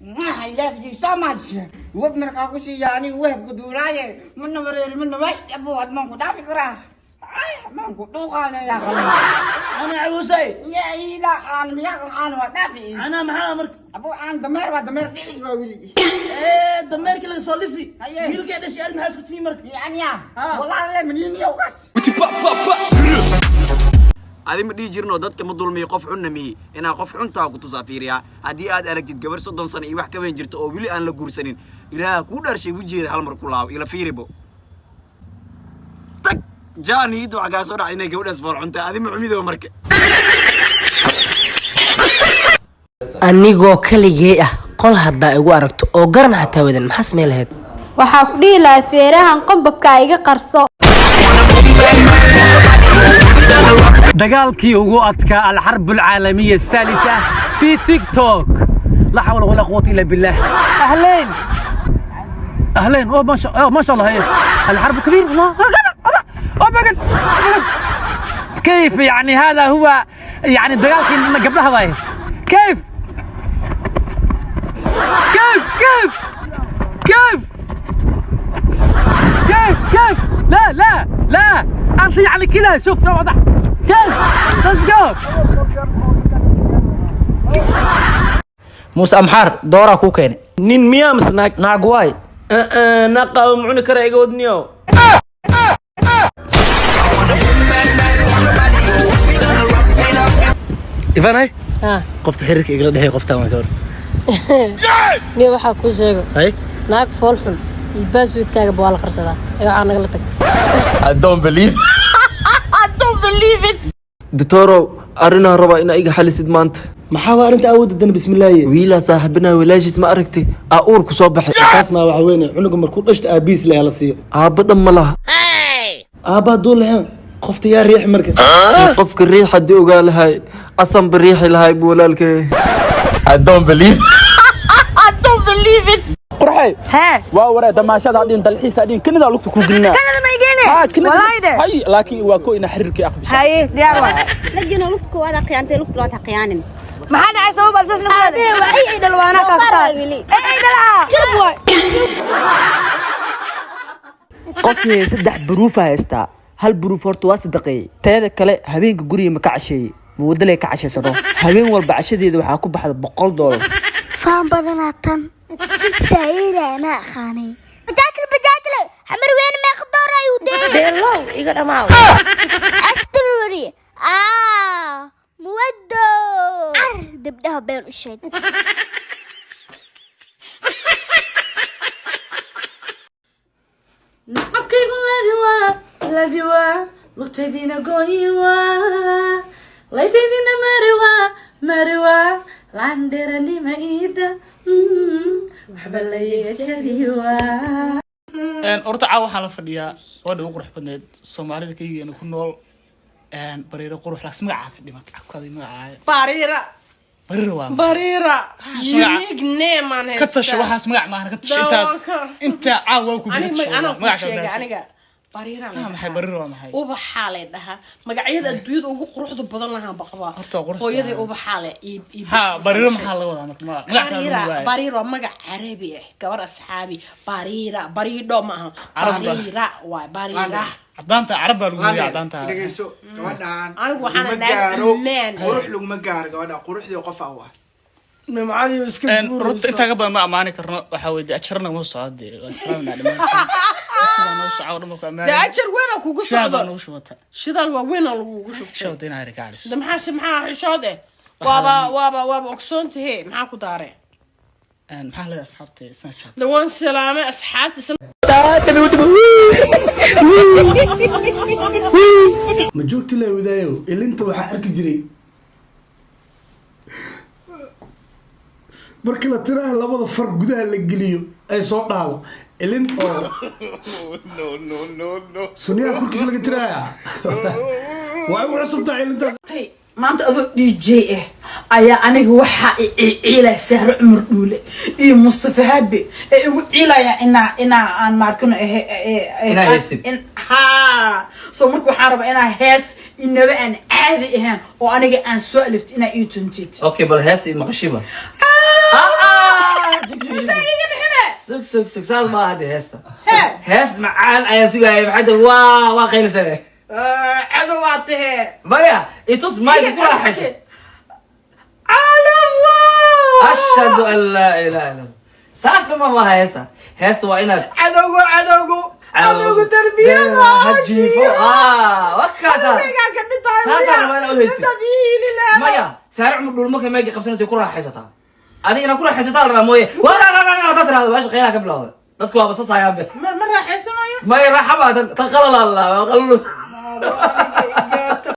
I love you so much. وابنك أكوشي يعني وهب قدوراي من ورير من وشت أبو أدمان قدا فكرة. من قدوقا أنا يا خالد. أنا عوسي. يا إلا أنا مياك أنا ودافي. أنا محامر. أبو أنا دمر ودمر ليش بقولي. إيه دمر كلا صليسي. ميل كده شيء أنا محاسب تني مرك. يعني يا. والله لا منين يوقس. هذه مدي جيرنا ودتك مدول مي قف عنا مي أنا قف عنتا كنت سافيريا هذه أد أركض جبر صدق سنة يوح كمان جرت أو بيلي أنا لجورسنين إلى كودر شيء وجيه هالمر كلاه إلى فيربو تك جاني دو عجاسور عيني جود أسفل عنتا هذه معميدة ومركب anigoo kaligay ah qol hadda igu aragto oo garan xataa wadan maxaa sameyn lahayd waxa ku dhii lahaa feerahan qambabka iga qarso dagaalkii ugu adkaa al-harb al-caalamiya الثالثة في تيك توك لا حول ولا قوة إلا بالله أهلين أهلين ما شاء الله هي الحرب كبير كيف يعني هذا هو يعني دقالكي قبلها ضايع كيف كيف كيف كيف كيف كيف لا لا لا أنت يعني كذا شوف واضح كيف let's go موسى أمحار دورا كوكين نين ميا مسناك ناقواي ناقا معوني كرا يقودنيو إيفان هاي قفت حرك إقلد هاي قفتها ما كور ني waxaa ku sheego هاي naag fool xun baasweedkaaga baa la qarsadaa ee waxa naga la tag I don't believe it دكتورو أرنا ربا إن أيها حل سيد مانت maxaa arinta awooddan bismillaah ويلا صاحبنا ولاجس ما أركتي أقولك صباح taas ma waxa weyn cunuga markuu dhashto aabiis la hela siiyo أبدا ملا aaba doon lahayn qofta yaa riix marka قفك الريحة دي وقال هاي أصلا بالريح الهاي بولالك I don't believe قرحي ها وورا دماشada hadin dalxiis hadin kanada lugta ku gilnaa kanada ma igeenay walaayde hay laakiin waa ko ina xiriirkii aqbisha haye diyaar waa lajina lugta wada qiyaantay lugta waa qiyaanin maxaa dhacay sabab alsasna wada ay dhalwaana ka faa ay dhalaa kirb way qofkii saddex baruuf haystaa hal baruuf horta waa sadaqay teeda kale habeenka guriga ma ka casheeyay moodalay ka casheysano habeen walba cashadeeda waxaa ku baxda $100 faan badanatan sid saayila ma khaanay bajaakil xamar weyn ma qadar ayuu deelo iga dhamaa astrori muwaddo dabdaha been u sheeg nacabkaygu ladiwa lugtaydina gooyiwa laytaydina mariwa laanderanima iida waxba la yeeshadiwa horta caawa waxaan la fadhiyaa gabadha ugu qurux badneed soomaalida kaygeena ku nool bariiro qurux laas magaca ka dhima kacabkada magaca bariira unique name aan ka tasho waxaas magac maahan ka tasho inta caawa ku jiro magaca aniga bariira maxay bariiro waa maxay ubaxa leh dhaha magacyada adduunyada ugu quruxda badan lahaan baqba hooyadii ubaxa leh ha bariiro maxaa laga wadaa marka bariiro magac carabi ah gabar asxaabi bariido maaha bariira waa bariira عدانتا عرب بالغولي عدانتا دغيسو gabadhan anigu waxaan dhahay qurux lagu ma gaar gabadha quruxdii qof ah waa nimcadi iska runta inta ka badan ma amaani karno waxa weeydi ajarna ma socodee islaamna dhamaan ajar weyn kugu socdo shidal waa weyn lagu shubto shoodina ay rikaalis maxaa xishood waaba ogsoontahay maxaa ku daaray maxaa la asxaabtay snapchat dawaan salaame asxaabta ma joogti la wadaayo ilinta waxa arki jiray markii la tiraha labada far gudaha la geliyo ay soo dhaado ilin oo no sunya kurkiis laga tiraha waa ugu cusubtaa ilintaas maanta adoo DJ ayaa aniga waxa ciilay Sahro Umar Dhuule iyo Mustafa Habi ee ugu ciilaya ina aan markano soo markuu waxaan rabaa inaa hees inaba aan caadi ahaan oo aniga aan soo alift inaa ii tuntid okay bal hees maqashiba سوق صار ما هذه هسه هس معان أي سوق بعد وا خيل سنة عدواته مايا يتص ما يقول حاجة على الله أشهد أن لا إله إلا الله صح ما هو هسه وإنك عدوغو تربية هجيفو وكذا هذا ما أنا أهيت مايا سارع مدول مكان ما يجي 5 سنة كلها حيساتها أنا أنا كلها حيساتها على مويه ولا ترى هذا باش خيالك بلا تذكر بس صايع مرة حسنا ما يرحبها تقلل الله قلل